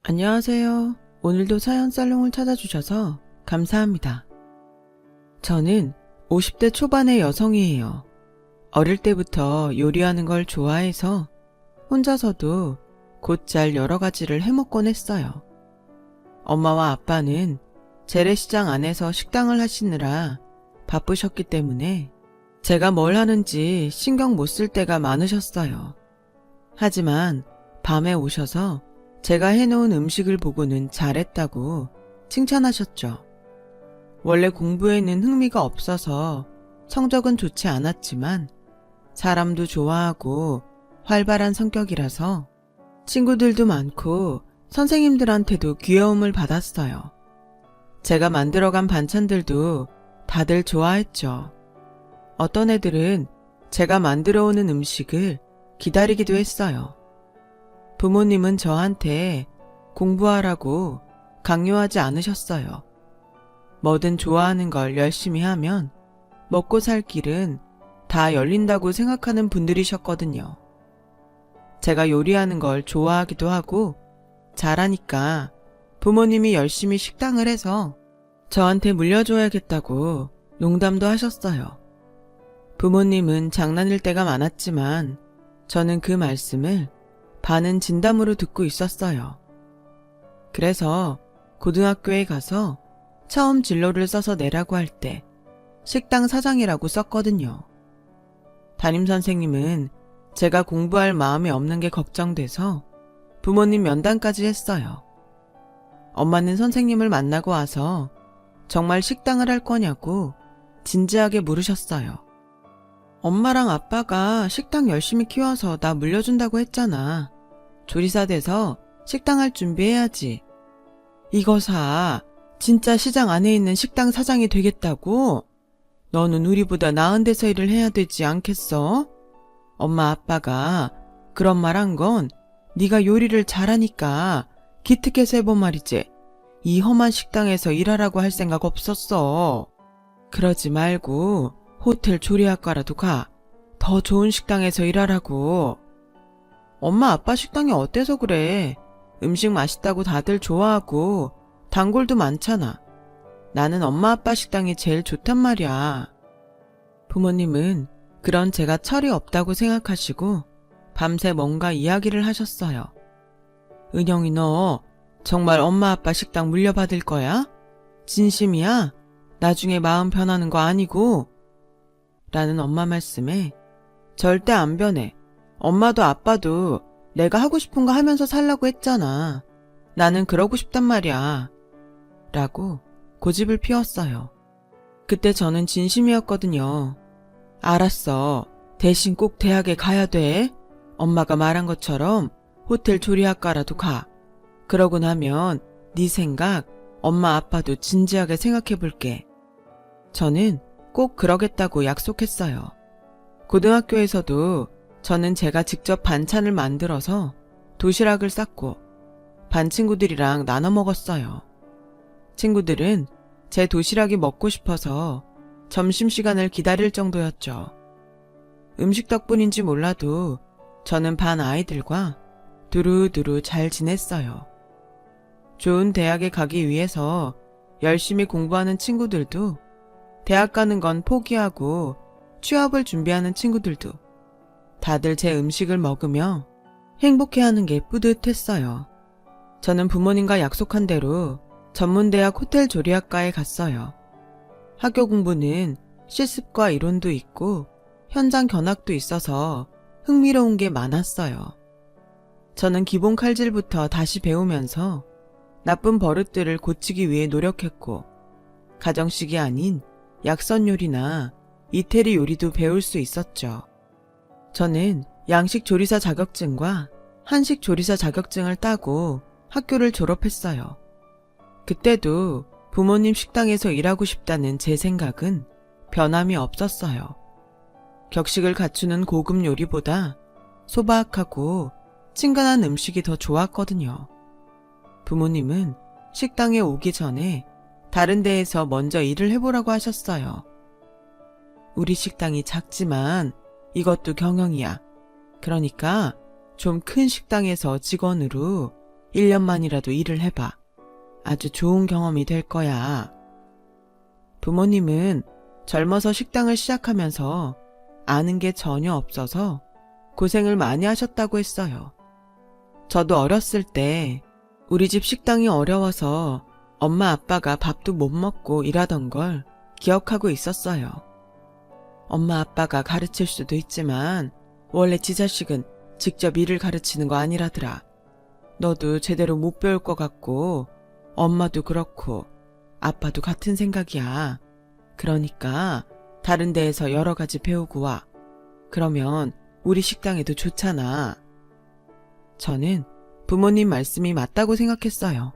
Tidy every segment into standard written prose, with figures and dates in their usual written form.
안녕하세요. 오늘도 사연 살롱을 찾아주셔서 감사합니다. 저는 50대 초반의 여성이에요. 어릴 때부터 요리하는 걸 좋아해서 혼자서도 곧잘 여러 가지를 해먹곤 했어요. 엄마와 아빠는 재래시장 안에서 식당을 하시느라 바쁘셨기 때문에 제가 뭘 하는지 신경 못 쓸 때가 많으셨어요. 하지만 밤에 오셔서 제가 해놓은 음식을 보고는 잘했다고 칭찬하셨죠. 원래 공부에는 흥미가 없어서 성적은 좋지 않았지만 사람도 좋아하고 활발한 성격이라서 친구들도 많고 선생님들한테도 귀여움을 받았어요. 제가 만들어간 반찬들도 다들 좋아했죠. 어떤 애들은 제가 만들어 오는 음식을 기다리기도 했어요. 부모님은 저한테 공부하라고 강요하지 않으셨어요. 뭐든 좋아하는 걸 열심히 하면 먹고 살 길은 다 열린다고 생각하는 분들이셨거든요. 제가 요리하는 걸 좋아하기도 하고 잘하니까 부모님이 열심히 식당을 해서 저한테 물려줘야겠다고 농담도 하셨어요. 부모님은 장난일 때가 많았지만 저는 그 말씀을 반은 진담으로 듣고 있었어요. 그래서 고등학교에 가서 처음 진로를 써서 내라고 할 때 식당 사장이라고 썼거든요. 담임선생님은 제가 공부할 마음이 없는 게 걱정돼서 부모님 면담까지 했어요. 엄마는 선생님을 만나고 와서 정말 식당을 할 거냐고 진지하게 물으셨어요. 엄마랑 아빠가 식당 열심히 키워서 나 물려준다고 했잖아. 조리사 돼서 식당 할 준비해야지. 이거 진짜 시장 안에 있는 식당 사장이 되겠다고? 너는 우리보다 나은 데서 일을 해야 되지 않겠어? 엄마 아빠가 그런 말 한 건 네가 요리를 잘하니까 기특해서 해본 말이지. 이 험한 식당에서 일하라고 할 생각 없었어. 그러지 말고 호텔 조리학과라도 가. 더 좋은 식당에서 일하라고. 엄마 아빠 식당이 어때서 그래? 음식 맛있다고 다들 좋아하고 단골도 많잖아. 나는 엄마 아빠 식당이 제일 좋단 말이야. 부모님은 그런 제가 철이 없다고 생각하시고 밤새 뭔가 이야기를 하셨어요. 은영이 너 정말 엄마 아빠 식당 물려받을 거야? 진심이야? 나중에 마음 변하는 거 아니고? 라는 엄마 말씀에 절대 안 변해. 엄마도 아빠도 내가 하고 싶은 거 하면서 살라고 했잖아. 나는 그러고 싶단 말이야. 라고 고집을 피웠어요. 그때 저는 진심이었거든요. 알았어. 대신 꼭 대학에 가야 돼. 엄마가 말한 것처럼 호텔 조리학과라도 가. 그러고 나면 네 생각 엄마 아빠도 진지하게 생각해 볼게. 저는 꼭 그러겠다고 약속했어요. 고등학교에서도 저는 제가 직접 반찬을 만들어서 도시락을 쌌고 반 친구들이랑 나눠 먹었어요. 친구들은 제 도시락이 먹고 싶어서 점심시간을 기다릴 정도였죠. 음식 덕분인지 몰라도 저는 반 아이들과 두루두루 잘 지냈어요. 좋은 대학에 가기 위해서 열심히 공부하는 친구들도, 대학 가는 건 포기하고 취업을 준비하는 친구들도 다들 제 음식을 먹으며 행복해하는 게 뿌듯했어요. 저는 부모님과 약속한 대로 전문대학 호텔 조리학과에 갔어요. 학교 공부는 실습과 이론도 있고 현장 견학도 있어서 흥미로운 게 많았어요. 저는 기본 칼질부터 다시 배우면서 나쁜 버릇들을 고치기 위해 노력했고, 가정식이 아닌 약선 요리나 이태리 요리도 배울 수 있었죠. 저는 양식 조리사 자격증과 한식 조리사 자격증을 따고 학교를 졸업했어요. 그때도 부모님 식당에서 일하고 싶다는 제 생각은 변함이 없었어요. 격식을 갖추는 고급 요리보다 소박하고 친근한 음식이 더 좋았거든요. 부모님은 식당에 오기 전에 다른 데에서 먼저 일을 해보라고 하셨어요. 우리 식당이 작지만 이것도 경영이야. 그러니까 좀 큰 식당에서 직원으로 1년만이라도 일을 해봐. 아주 좋은 경험이 될 거야. 부모님은 젊어서 식당을 시작하면서 아는 게 전혀 없어서 고생을 많이 하셨다고 했어요. 저도 어렸을 때 우리 집 식당이 어려워서 엄마 아빠가 밥도 못 먹고 일하던 걸 기억하고 있었어요. 엄마 아빠가 가르칠 수도 있지만 원래 지 자식은 직접 일을 가르치는 거 아니라더라. 너도 제대로 못 배울 것 같고 엄마도 그렇고 아빠도 같은 생각이야. 그러니까 다른 데에서 여러 가지 배우고 와. 그러면 우리 식당에도 좋잖아. 저는 부모님 말씀이 맞다고 생각했어요.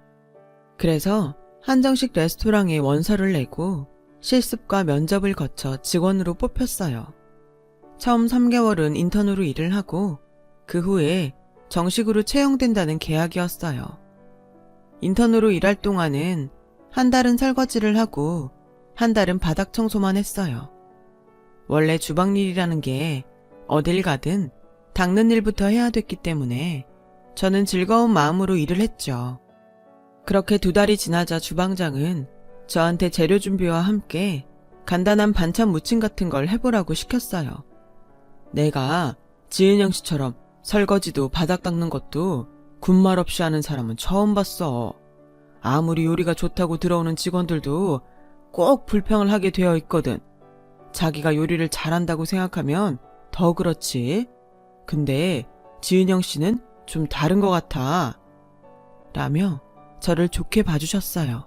그래서 한정식 레스토랑에 원서를 내고 실습과 면접을 거쳐 직원으로 뽑혔어요. 처음 3개월은 인턴으로 일을 하고 그 후에 정식으로 채용된다는 계약이었어요. 인턴으로 일할 동안은 한 달은 설거지를 하고 한 달은 바닥 청소만 했어요. 원래 주방 일이라는 게 어딜 가든 닦는 일부터 해야 됐기 때문에 저는 즐거운 마음으로 일을 했죠. 그렇게 2달이 지나자 주방장은 저한테 재료 준비와 함께 간단한 반찬 무침 같은 걸 해보라고 시켰어요. 내가 지은영 씨처럼 설거지도 바닥 닦는 것도 군말 없이 하는 사람은 처음 봤어. 아무리 요리가 좋다고 들어오는 직원들도 꼭 불평을 하게 되어 있거든. 자기가 요리를 잘한다고 생각하면 더 그렇지. 근데 지은영 씨는 좀 다른 것 같아. 라며 저를 좋게 봐주셨어요.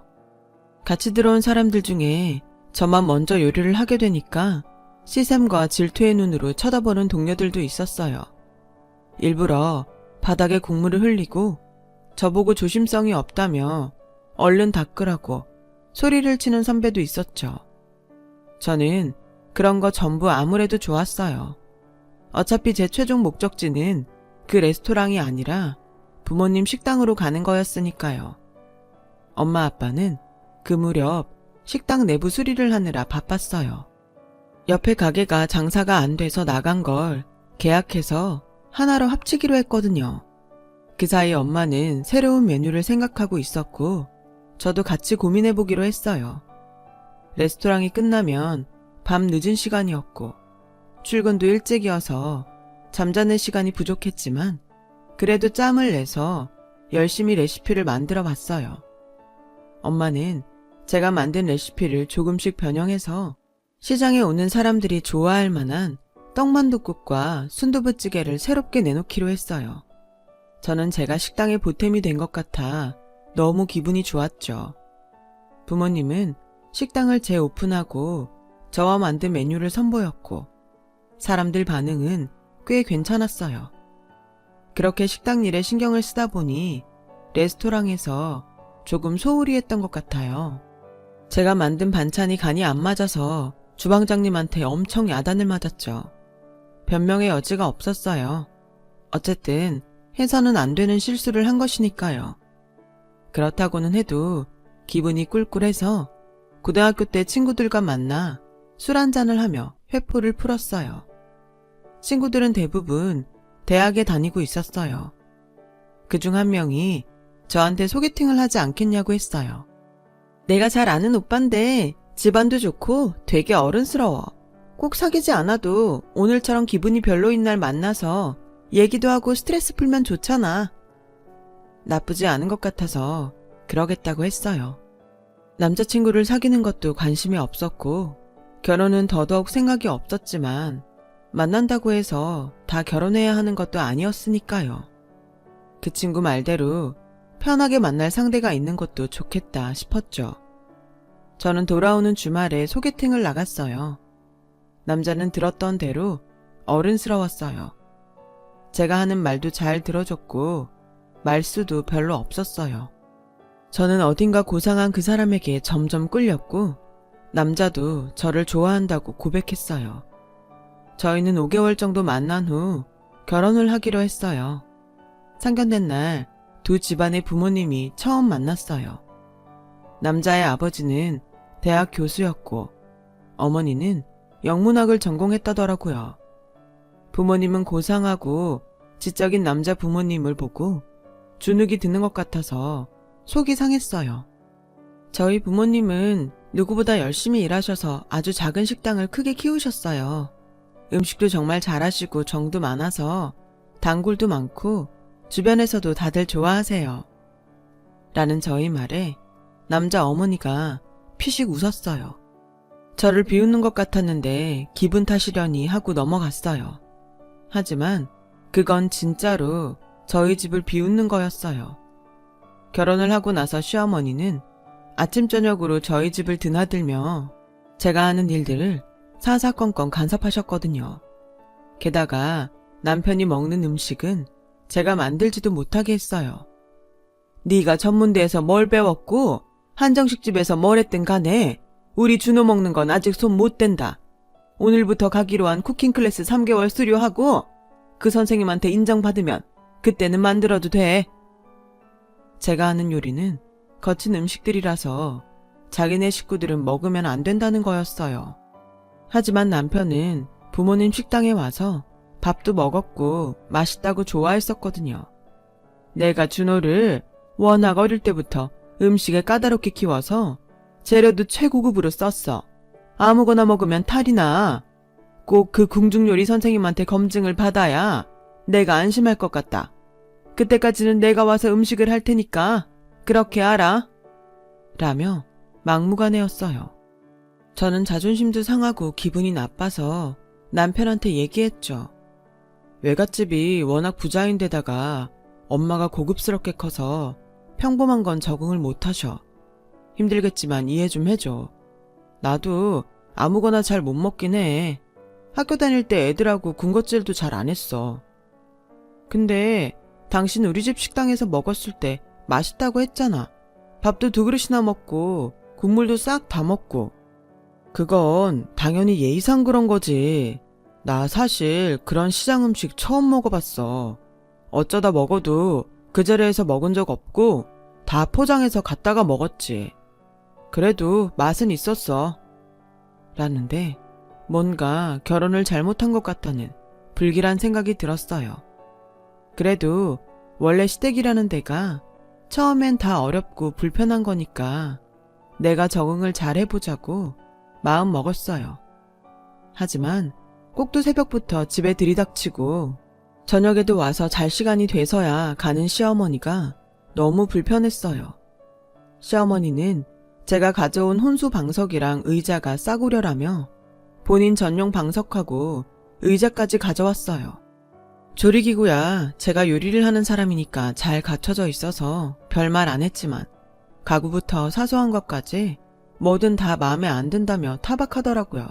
같이 들어온 사람들 중에 저만 먼저 요리를 하게 되니까 시샘과 질투의 눈으로 쳐다보는 동료들도 있었어요. 일부러 바닥에 국물을 흘리고 저보고 조심성이 없다며 얼른 닦으라고 소리를 치는 선배도 있었죠. 저는 그런 거 전부 아무래도 좋았어요. 어차피 제 최종 목적지는 그 레스토랑이 아니라 부모님 식당으로 가는 거였으니까요. 엄마 아빠는 그 무렵 식당 내부 수리를 하느라 바빴어요. 옆에 가게가 장사가 안 돼서 나간 걸 계약해서 하나로 합치기로 했거든요. 그 사이 엄마는 새로운 메뉴를 생각하고 있었고 저도 같이 고민해보기로 했어요. 레스토랑이 끝나면 밤 늦은 시간이었고 출근도 일찍이어서 잠자는 시간이 부족했지만 그래도 짬을 내서 열심히 레시피를 만들어 봤어요. 엄마는 제가 만든 레시피를 조금씩 변형해서 시장에 오는 사람들이 좋아할 만한 떡만둣국과 순두부찌개를 새롭게 내놓기로 했어요. 저는 제가 식당의 보탬이 된 것 같아 너무 기분이 좋았죠. 부모님은 식당을 재오픈하고 저와 만든 메뉴를 선보였고 사람들 반응은 꽤 괜찮았어요. 그렇게 식당 일에 신경을 쓰다 보니 레스토랑에서 조금 소홀히 했던 것 같아요. 제가 만든 반찬이 간이 안 맞아서 주방장님한테 엄청 야단을 맞았죠. 변명의 여지가 없었어요. 어쨌든 해서는 안 되는 실수를 한 것이니까요. 그렇다고는 해도 기분이 꿀꿀해서 고등학교 때 친구들과 만나 술 한잔을 하며 회포를 풀었어요. 친구들은 대부분 대학에 다니고 있었어요. 그중 한 명이 저한테 소개팅을 하지 않겠냐고 했어요. 내가 잘 아는 오빠인데 집안도 좋고 되게 어른스러워. 꼭 사귀지 않아도 오늘처럼 기분이 별로인 날 만나서 얘기도 하고 스트레스 풀면 좋잖아. 나쁘지 않은 것 같아서 그러겠다고 했어요. 남자친구를 사귀는 것도 관심이 없었고 결혼은 더더욱 생각이 없었지만 만난다고 해서 다 결혼해야 하는 것도 아니었으니까요. 그 친구 말대로 편하게 만날 상대가 있는 것도 좋겠다 싶었죠. 저는 돌아오는 주말에 소개팅을 나갔어요. 남자는 들었던 대로 어른스러웠어요. 제가 하는 말도 잘 들어줬고 말수도 별로 없었어요. 저는 어딘가 고상한 그 사람에게 점점 끌렸고 남자도 저를 좋아한다고 고백했어요. 저희는 5개월 정도 만난 후 결혼을 하기로 했어요. 상견례 날 두 집안의 부모님이 처음 만났어요. 남자의 아버지는 대학 교수였고 어머니는 영문학을 전공했다더라고요. 부모님은 고상하고 지적인 남자 부모님을 보고 주눅이 드는 것 같아서 속이 상했어요. 저희 부모님은 누구보다 열심히 일하셔서 아주 작은 식당을 크게 키우셨어요. 음식도 정말 잘하시고 정도 많아서 단골도 많고 주변에서도 다들 좋아하세요. 라는 저희 말에 남자 어머니가 피식 웃었어요. 저를 비웃는 것 같았는데 기분 탓이려니 하고 넘어갔어요. 하지만 그건 진짜로 저희 집을 비웃는 거였어요. 결혼을 하고 나서 시어머니는 아침 저녁으로 저희 집을 드나들며 제가 하는 일들을 사사건건 간섭하셨거든요. 게다가 남편이 먹는 음식은 제가 만들지도 못하게 했어요. 네가 전문대에서 뭘 배웠고 한정식집에서 뭘 했든 간에 우리 준호 먹는 건 아직 손 못 댄다. 오늘부터 가기로 한 쿠킹 클래스 3개월 수료하고 그 선생님한테 인정받으면 그때는 만들어도 돼. 제가 하는 요리는 거친 음식들이라서 자기네 식구들은 먹으면 안 된다는 거였어요. 하지만 남편은 부모님 식당에 와서 밥도 먹었고 맛있다고 좋아했었거든요. 내가 준호를 워낙 어릴 때부터 음식에 까다롭게 키워서 재료도 최고급으로 썼어. 아무거나 먹으면 탈이 나. 꼭 그 궁중요리 선생님한테 검증을 받아야 내가 안심할 것 같다. 그때까지는 내가 와서 음식을 할 테니까 그렇게 알아. 라며 막무가내였어요. 저는 자존심도 상하고 기분이 나빠서 남편한테 얘기했죠. 외갓집이 워낙 부자인데다가 엄마가 고급스럽게 커서 평범한 건 적응을 못하셔. 힘들겠지만 이해 좀 해줘. 나도 아무거나 잘 못 먹긴 해. 학교 다닐 때 애들하고 군것질도 잘 안 했어. 근데 당신 우리 집 식당에서 먹었을 때 맛있다고 했잖아. 밥도 2그릇이나 먹고 국물도 싹 다 먹고. 그건 당연히 예의상 그런 거지. 나 사실 그런 시장 음식 처음 먹어봤어. 어쩌다 먹어도 그 자리에서 먹은 적 없고 다 포장해서 갖다가 먹었지. 그래도 맛은 있었어. 라는데 뭔가 결혼을 잘못한 것 같다는 불길한 생각이 들었어요. 그래도 원래 시댁이라는 데가 처음엔 다 어렵고 불편한 거니까 내가 적응을 잘 해보자고 마음 먹었어요. 하지만 꼭두 새벽부터 집에 들이닥치고 저녁에도 와서 잘 시간이 돼서야 가는 시어머니가 너무 불편했어요. 시어머니는 제가 가져온 혼수 방석이랑 의자가 싸구려라며 본인 전용 방석하고 의자까지 가져왔어요. 조리기구야 제가 요리를 하는 사람이니까 잘 갖춰져 있어서 별말 안 했지만 가구부터 사소한 것까지 뭐든 다 마음에 안 든다며 타박하더라고요.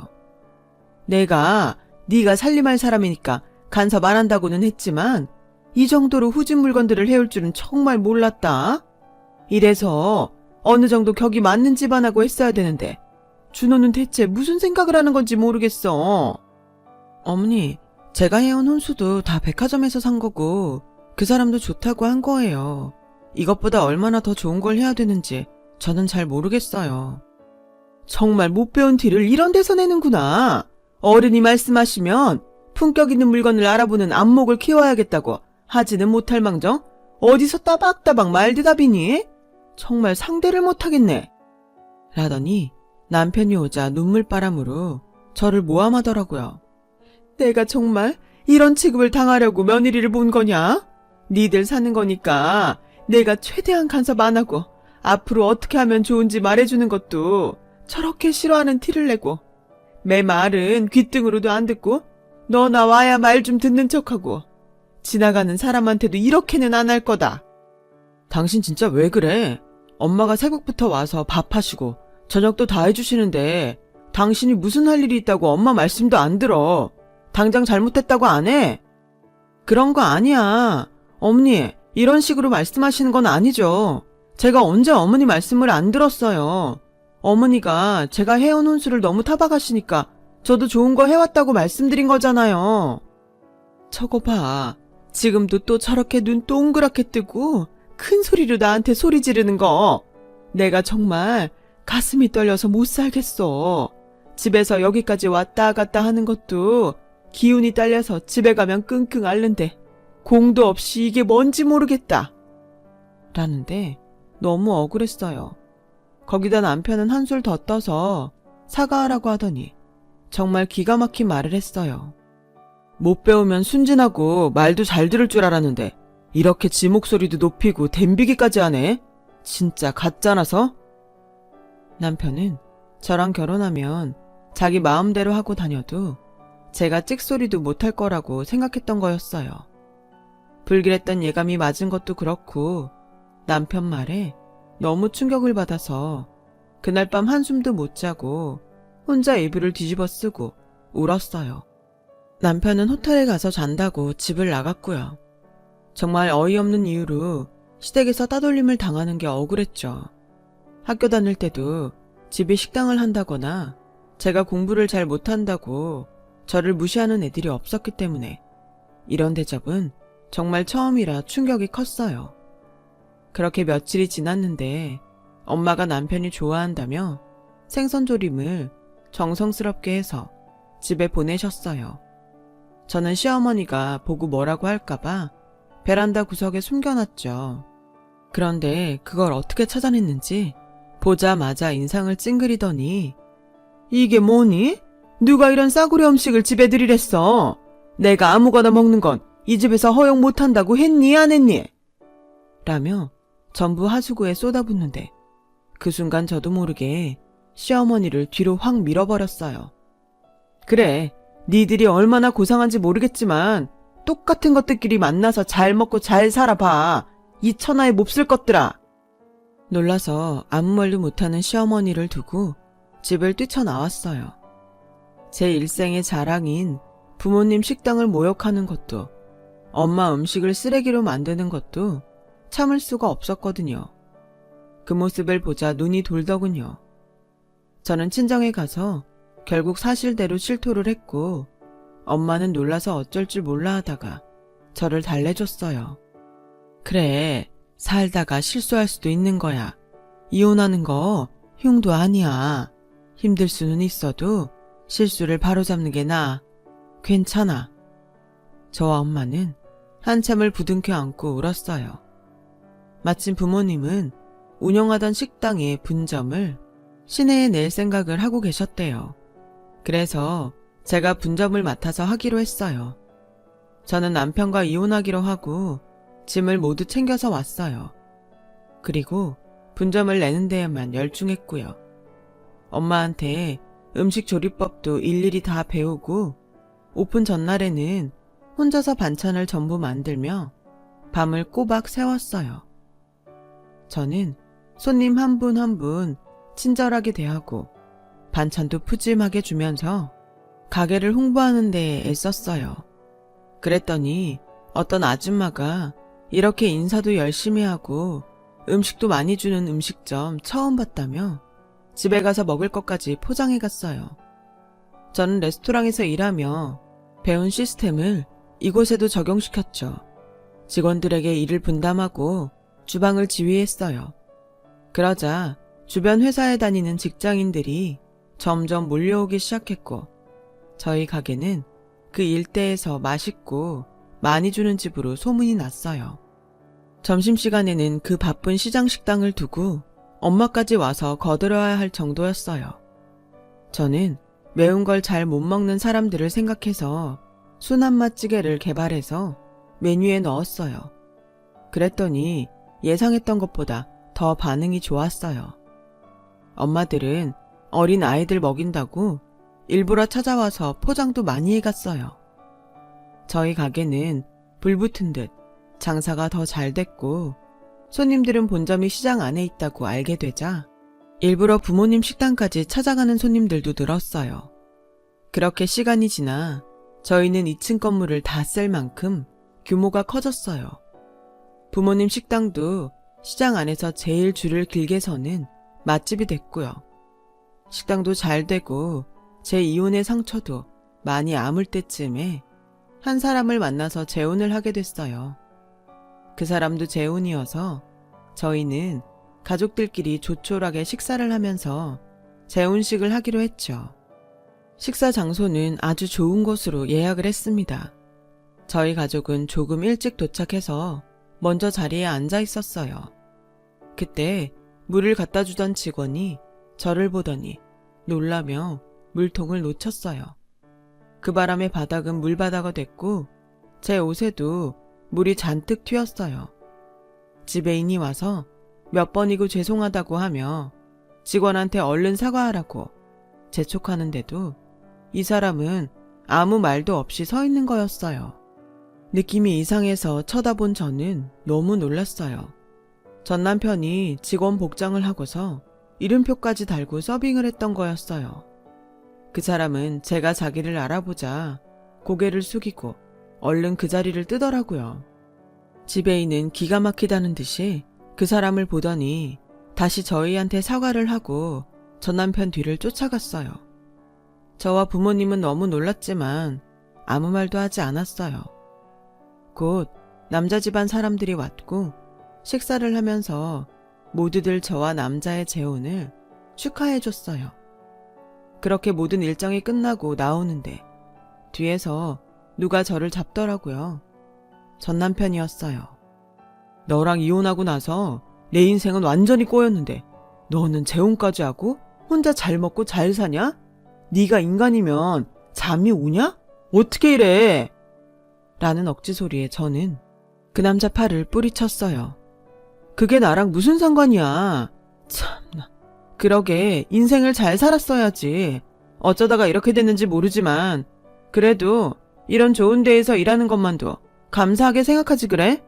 내가 네가 살림할 사람이니까 간섭 안 한다고는 했지만 이 정도로 후진 물건들을 해올 줄은 정말 몰랐다. 이래서 어느 정도 격이 맞는 집안하고 했어야 되는데 준호는 대체 무슨 생각을 하는 건지 모르겠어. 어머니, 제가 해온 혼수도 다 백화점에서 산 거고 그 사람도 좋다고 한 거예요. 이것보다 얼마나 더 좋은 걸 해야 되는지 저는 잘 모르겠어요. 정말 못 배운 티를 이런 데서 내는구나. 어른이 말씀하시면 품격 있는 물건을 알아보는 안목을 키워야겠다고 하지는 못할 망정 어디서 따박따박 말대답이니? 정말 상대를 못하겠네. 라더니 남편이 오자 눈물바람으로 저를 모함하더라고요. 내가 정말 이런 취급을 당하려고 며느리를 본 거냐? 니들 사는 거니까 내가 최대한 간섭 안 하고 앞으로 어떻게 하면 좋은지 말해주는 것도 저렇게 싫어하는 티를 내고 내 말은 귓등으로도 안 듣고 너 나와야 말 좀 듣는 척하고 지나가는 사람한테도 이렇게는 안 할 거다. 당신 진짜 왜 그래? 엄마가 새벽부터 와서 밥하시고 저녁도 다 해주시는데 당신이 무슨 할 일이 있다고 엄마 말씀도 안 들어. 당장 잘못했다고 안 해? 그런 거 아니야. 어머니, 이런 식으로 말씀하시는 건 아니죠. 제가 언제 어머니 말씀을 안 들었어요. 어머니가 제가 해온 혼수를 너무 타박하시니까 저도 좋은 거 해왔다고 말씀드린 거잖아요. 저거 봐. 지금도 또 저렇게 눈 동그랗게 뜨고 큰 소리로 나한테 소리 지르는 거. 내가 정말 가슴이 떨려서 못 살겠어. 집에서 여기까지 왔다 갔다 하는 것도 기운이 딸려서 집에 가면 끙끙 앓는데 공도 없이 이게 뭔지 모르겠다. 라는데 너무 억울했어요. 거기다 남편은 한술 더 떠서 사과하라고 하더니 정말 기가 막힌 말을 했어요. 못 배우면 순진하고 말도 잘 들을 줄 알았는데 이렇게 지 목소리도 높이고 댐비기까지 하네? 진짜 가짜라서? 남편은 저랑 결혼하면 자기 마음대로 하고 다녀도 제가 찍소리도 못할 거라고 생각했던 거였어요. 불길했던 예감이 맞은 것도 그렇고 남편 말에 너무 충격을 받아서 그날 밤 한숨도 못 자고 혼자 이불을 뒤집어 쓰고 울었어요. 남편은 호텔에 가서 잔다고 집을 나갔고요. 정말 어이없는 이유로 시댁에서 따돌림을 당하는 게 억울했죠. 학교 다닐 때도 집에 식당을 한다거나 제가 공부를 잘 못한다고 저를 무시하는 애들이 없었기 때문에 이런 대접은 정말 처음이라 충격이 컸어요. 그렇게 며칠이 지났는데 엄마가 남편이 좋아한다며 생선조림을 정성스럽게 해서 집에 보내셨어요. 저는 시어머니가 보고 뭐라고 할까봐 베란다 구석에 숨겨놨죠. 그런데 그걸 어떻게 찾아냈는지 보자마자 인상을 찡그리더니 이게 뭐니? 누가 이런 싸구려 음식을 집에 들이랬어? 내가 아무거나 먹는 건 이 집에서 허용 못한다고 했니 안 했니? 라며 전부 하수구에 쏟아붓는데 그 순간 저도 모르게 시어머니를 뒤로 확 밀어버렸어요. 그래, 니들이 얼마나 고상한지 모르겠지만 똑같은 것들끼리 만나서 잘 먹고 잘 살아봐. 이 천하에 몹쓸 것들아. 놀라서 아무 말도 못하는 시어머니를 두고 집을 뛰쳐나왔어요. 제 일생의 자랑인 부모님 식당을 모욕하는 것도 엄마 음식을 쓰레기로 만드는 것도 참을 수가 없었거든요. 그 모습을 보자 눈이 돌더군요. 저는 친정에 가서 결국 사실대로 실토를 했고 엄마는 놀라서 어쩔 줄 몰라 하다가 저를 달래줬어요. 그래, 살다가 실수할 수도 있는 거야. 이혼하는 거 흉도 아니야. 힘들 수는 있어도 실수를 바로잡는 게 나아. 괜찮아. 저와 엄마는 한참을 부둥켜 안고 울었어요. 마침 부모님은 운영하던 식당의 분점을 시내에 낼 생각을 하고 계셨대요. 그래서 제가 분점을 맡아서 하기로 했어요. 저는 남편과 이혼하기로 하고 짐을 모두 챙겨서 왔어요. 그리고 분점을 내는 데에만 열중했고요. 엄마한테 음식 조리법도 일일이 다 배우고 오픈 전날에는 혼자서 반찬을 전부 만들며 밤을 꼬박 새웠어요. 저는 손님 한 분 한 분 친절하게 대하고 반찬도 푸짐하게 주면서 가게를 홍보하는 데 애썼어요. 그랬더니 어떤 아줌마가 이렇게 인사도 열심히 하고 음식도 많이 주는 음식점 처음 봤다며 집에 가서 먹을 것까지 포장해 갔어요. 저는 레스토랑에서 일하며 배운 시스템을 이곳에도 적용시켰죠. 직원들에게 일을 분담하고 주방을 지휘했어요. 그러자 주변 회사에 다니는 직장인들이 점점 몰려오기 시작했고 저희 가게는 그 일대에서 맛있고 많이 주는 집으로 소문이 났어요. 점심시간에는 그 바쁜 시장 식당을 두고 엄마까지 와서 거들어야 할 정도였어요. 저는 매운 걸 잘 못 먹는 사람들을 생각해서 순한맛 찌개를 개발해서 메뉴에 넣었어요. 그랬더니 예상했던 것보다 더 반응이 좋았어요. 엄마들은 어린 아이들 먹인다고 일부러 찾아와서 포장도 많이 해갔어요. 저희 가게는 불붙은 듯 장사가 더 잘 됐고 손님들은 본점이 시장 안에 있다고 알게 되자 일부러 부모님 식당까지 찾아가는 손님들도 늘었어요. 그렇게 시간이 지나 저희는 2층 건물을 다 쓸 만큼 규모가 커졌어요. 부모님 식당도 시장 안에서 제일 줄을 길게 서는 맛집이 됐고요. 식당도 잘 되고 제 이혼의 상처도 많이 아물 때쯤에 한 사람을 만나서 재혼을 하게 됐어요. 그 사람도 재혼이어서 저희는 가족들끼리 조촐하게 식사를 하면서 재혼식을 하기로 했죠. 식사 장소는 아주 좋은 곳으로 예약을 했습니다. 저희 가족은 조금 일찍 도착해서 먼저 자리에 앉아 있었어요. 그때 물을 갖다 주던 직원이 저를 보더니 놀라며 물통을 놓쳤어요. 그 바람에 바닥은 물바다가 됐고 제 옷에도 물이 잔뜩 튀었어요. 지배인이 와서 몇 번이고 죄송하다고 하며 직원한테 얼른 사과하라고 재촉하는데도 이 사람은 아무 말도 없이 서 있는 거였어요. 느낌이 이상해서 쳐다본 저는 너무 놀랐어요. 전 남편이 직원 복장을 하고서 이름표까지 달고 서빙을 했던 거였어요. 그 사람은 제가 자기를 알아보자 고개를 숙이고 얼른 그 자리를 뜨더라고요. 지배인은 기가 막히다는 듯이 그 사람을 보더니 다시 저희한테 사과를 하고 전 남편 뒤를 쫓아갔어요. 저와 부모님은 너무 놀랐지만 아무 말도 하지 않았어요. 곧 남자 집안 사람들이 왔고 식사를 하면서 모두들 저와 남자의 재혼을 축하해줬어요. 그렇게 모든 일정이 끝나고 나오는데 뒤에서 누가 저를 잡더라고요. 전 남편이었어요. 너랑 이혼하고 나서 내 인생은 완전히 꼬였는데 너는 재혼까지 하고 혼자 잘 먹고 잘 사냐? 네가 인간이면 잠이 오냐? 어떻게 이래? 라는 억지 소리에 저는 그 남자 팔을 뿌리쳤어요. 그게 나랑 무슨 상관이야. 참나. 그러게 인생을 잘 살았어야지. 어쩌다가 이렇게 됐는지 모르지만 그래도 이런 좋은 데에서 일하는 것만도 감사하게 생각하지 그래?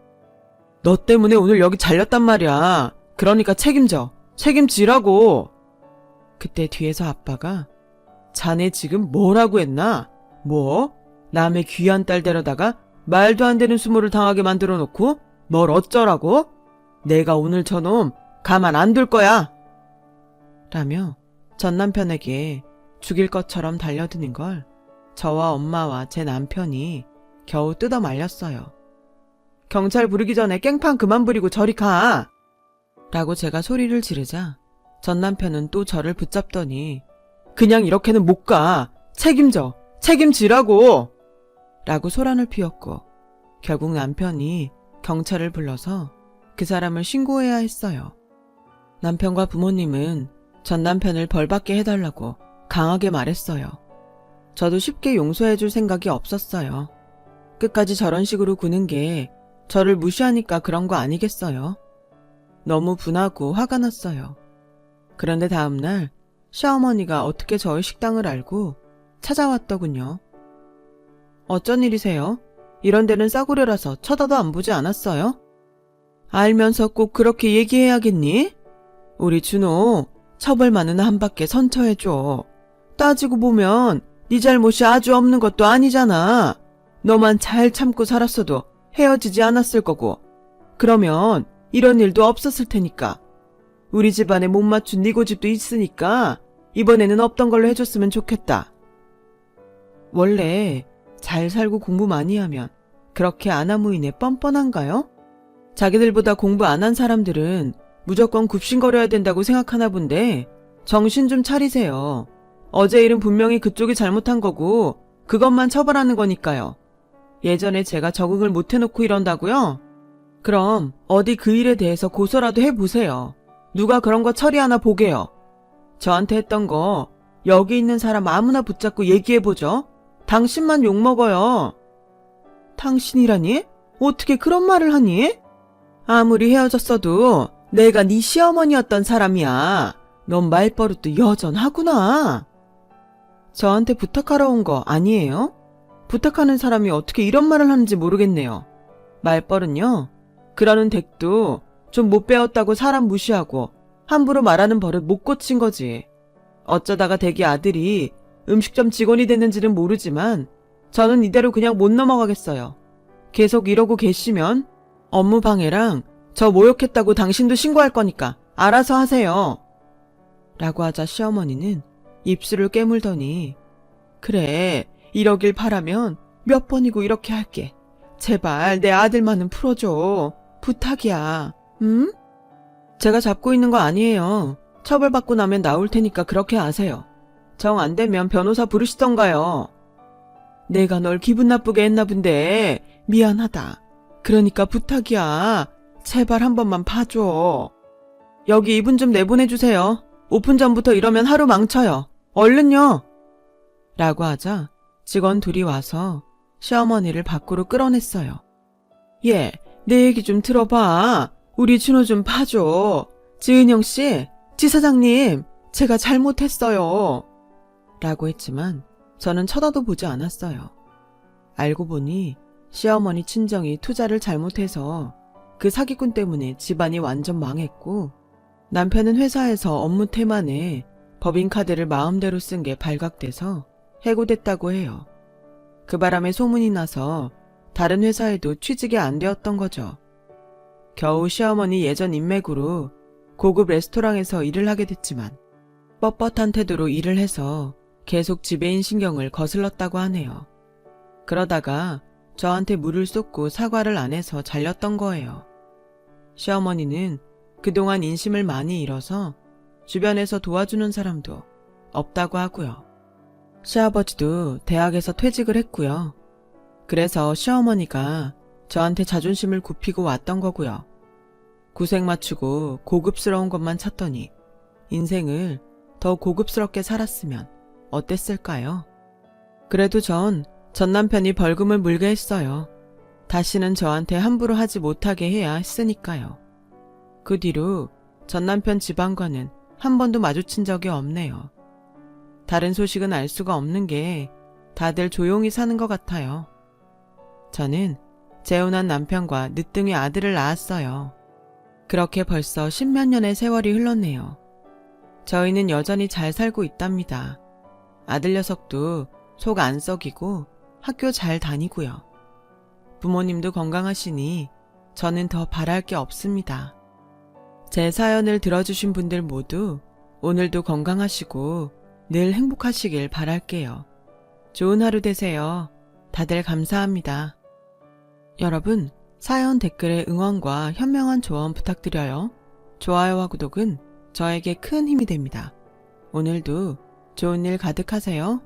너 때문에 오늘 여기 잘렸단 말이야. 그러니까 책임져. 책임지라고. 그때 뒤에서 아빠가 자네 지금 뭐라고 했나? 뭐? 남의 귀한 딸 데려다가 말도 안 되는 수모를 당하게 만들어 놓고 뭘 어쩌라고? 내가 오늘 저놈 가만 안 둘 거야. 라며 전 남편에게 죽일 것처럼 달려드는 걸 저와 엄마와 제 남편이 겨우 뜯어 말렸어요. 경찰 부르기 전에 깽판 그만 부리고 저리 가! 라고 제가 소리를 지르자 전 남편은 또 저를 붙잡더니 그냥 이렇게는 못 가! 책임져! 책임지라고! 라고 소란을 피웠고 결국 남편이 경찰을 불러서 그 사람을 신고해야 했어요. 남편과 부모님은 전 남편을 벌받게 해달라고 강하게 말했어요. 저도 쉽게 용서해줄 생각이 없었어요. 끝까지 저런 식으로 구는 게 저를 무시하니까 그런 거 아니겠어요? 너무 분하고 화가 났어요. 그런데 다음날 시어머니가 어떻게 저의 식당을 알고 찾아왔더군요. 어쩐 일이세요? 이런 데는 싸구려라서 쳐다도 안 보지 않았어요? 알면서 꼭 그렇게 얘기해야겠니? 우리 준호 처벌만은 한 밖에 선처해줘. 따지고 보면 네 잘못이 아주 없는 것도 아니잖아. 너만 잘 참고 살았어도 헤어지지 않았을 거고 그러면 이런 일도 없었을 테니까. 우리 집안에 못 맞춘 네 고집도 있으니까 이번에는 없던 걸로 해줬으면 좋겠다. 원래 잘 살고 공부 많이 하면 그렇게 아나무인에 뻔뻔한가요? 자기들보다 공부 안 한 사람들은 무조건 굽신거려야 된다고 생각하나 본데 정신 좀 차리세요. 어제 일은 분명히 그쪽이 잘못한 거고 그것만 처벌하는 거니까요. 예전에 제가 적응을 못 해놓고 이런다고요? 그럼 어디 그 일에 대해서 고소라도 해보세요. 누가 그런 거 처리하나 보게요. 저한테 했던 거 여기 있는 사람 아무나 붙잡고 얘기해보죠. 당신만 욕먹어요. 당신이라니? 어떻게 그런 말을 하니? 아무리 헤어졌어도 내가 네 시어머니였던 사람이야. 넌 말버릇도 여전하구나. 저한테 부탁하러 온 거 아니에요? 부탁하는 사람이 어떻게 이런 말을 하는지 모르겠네요. 말버릇요? 그러는 댁도 좀 못 배웠다고 사람 무시하고 함부로 말하는 버릇 못 고친 거지. 어쩌다가 댁이 아들이 음식점 직원이 됐는지는 모르지만 저는 이대로 그냥 못 넘어가겠어요. 계속 이러고 계시면 업무 방해랑 저 모욕했다고 당신도 신고할 거니까 알아서 하세요. 라고 하자 시어머니는 입술을 깨물더니 그래 이러길 바라면 몇 번이고 이렇게 할게. 제발 내 아들만은 풀어줘. 부탁이야. 응? 제가 잡고 있는 거 아니에요. 처벌받고 나면 나올 테니까 그렇게 아세요. 정 안 되면 변호사 부르시던가요. 내가 널 기분 나쁘게 했나 본데 미안하다. 그러니까 부탁이야. 제발 한 번만 봐줘. 여기 이분 좀 내보내주세요. 오픈 전부터 이러면 하루 망쳐요. 얼른요. 라고 하자 직원 둘이 와서 시어머니를 밖으로 끌어냈어요. 얘, 내 얘기 좀 들어봐. 우리 준호 좀 봐줘. 지은영 씨, 지사장님, 제가 잘못했어요. 라고 했지만 저는 쳐다도 보지 않았어요. 알고 보니 시어머니 친정이 투자를 잘못해서 그 사기꾼 때문에 집안이 완전 망했고 남편은 회사에서 업무 태만에 법인카드를 마음대로 쓴 게 발각돼서 해고됐다고 해요. 그 바람에 소문이 나서 다른 회사에도 취직이 안 되었던 거죠. 겨우 시어머니 예전 인맥으로 고급 레스토랑에서 일을 하게 됐지만 뻣뻣한 태도로 일을 해서 계속 지배인 신경을 거슬렀다고 하네요. 그러다가 저한테 물을 쏟고 사과를 안 해서 잘렸던 거예요. 시어머니는 그동안 인심을 많이 잃어서 주변에서 도와주는 사람도 없다고 하고요. 시아버지도 대학에서 퇴직을 했고요. 그래서 시어머니가 저한테 자존심을 굽히고 왔던 거고요. 구색 맞추고 고급스러운 것만 찾더니 인생을 더 고급스럽게 살았으면 어땠을까요? 그래도 전 남편이 벌금을 물게 했어요. 다시는 저한테 함부로 하지 못하게 해야 했으니까요. 그 뒤로 전 남편 집안과는 한 번도 마주친 적이 없네요. 다른 소식은 알 수가 없는 게 다들 조용히 사는 것 같아요. 저는 재혼한 남편과 늦둥이 아들을 낳았어요. 그렇게 벌써 10몇 년의 세월이 흘렀네요. 저희는 여전히 잘 살고 있답니다. 아들 녀석도 속 안 썩이고 학교 잘 다니고요. 부모님도 건강하시니 저는 더 바랄 게 없습니다. 제 사연을 들어주신 분들 모두 오늘도 건강하시고 늘 행복하시길 바랄게요. 좋은 하루 되세요. 다들 감사합니다. 여러분, 사연 댓글에 응원과 현명한 조언 부탁드려요. 좋아요와 구독은 저에게 큰 힘이 됩니다. 오늘도 좋은 일 가득하세요.